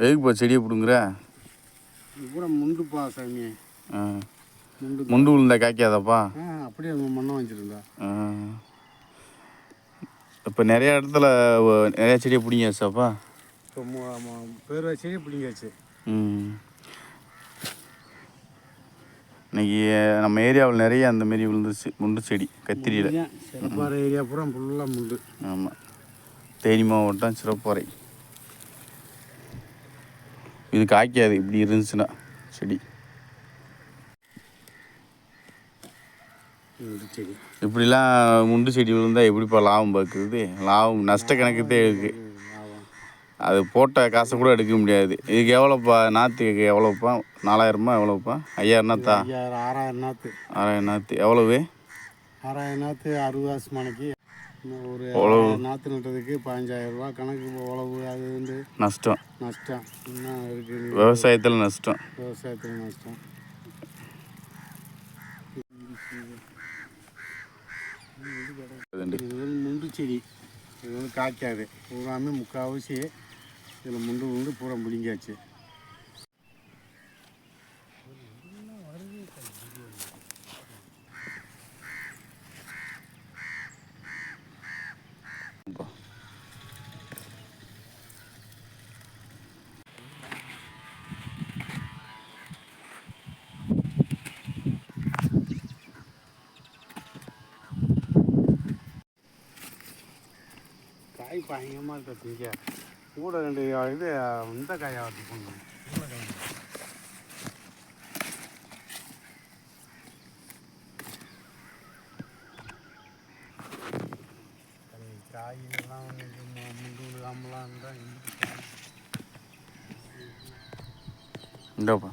எதுக்குப்பா செடியை பிடுங்குற? இது கூட முண்டுப்பா சாமி. முண்டு விழுந்தா காய்க்காதாப்பா? அப்படியே மண்ணை வச்சுருந்தா. இப்போ நிறையா இடத்துல நிறையா செடியை பிடிங்கியாச்சாப்பா? இப்போ பேர் செடியை பிடிங்காச்சு. இன்னைக்கு நம்ம ஏரியாவில் நிறைய அந்த மாரி விழுந்துச்சு முண்டு செடி கத்திரியில். சிறப்பாறை ஏரியா பூரா ஃபுல்லாக முண்டு. ஆமாம், தேனி மாவட்டம் சிறப்பாறை. இது காய்க்காது இப்படி இருந்துச்சுன்னா செடி. செடி இப்படிலாம் முண்டு செடி விழுந்தால் எப்படிப்பா லாபம் பார்க்குறது? லாபம் நஷ்ட கணக்குதே இருக்குது. அது போட்ட காசை கூட எடுக்க முடியாது. இதுக்கு எவ்வளோப்பா நாற்றுக்கு? எவ்வளோப்பா? 4000 எவ்வளோப்பா? 5000 நாற்றா? 6000 நாற்று. 6000 நாற்று எவ்வளவு? 6000 நாற்று 60 காசு மணிக்கு. ஒரு நாற்று நட்டுறதுக்கு 15000 ரூபா கணக்கு. உழவு அது வந்து நஷ்டம். இன்னும் இருக்குது. விவசாயத்தில் நஷ்டம். இது முண்டு செடி. இது வந்து காய்க்காது. பூராமே முக்கால்வாசி இதில் முண்டு பூரா பிடிங்காச்சு. காய் பயங்கரமாக இருக்க திங்க கூட 2 இது இந்த காயை வச்சு போடணும். காயெல்லாம் முண்டு விழாமலாம் இருந்தால் இந்தாப்பா.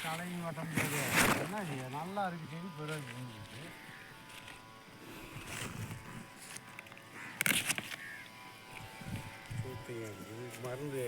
கடையும் வட்ட முடியாது. என்ன நல்லா இருக்கு செடி பிறகு மருந்து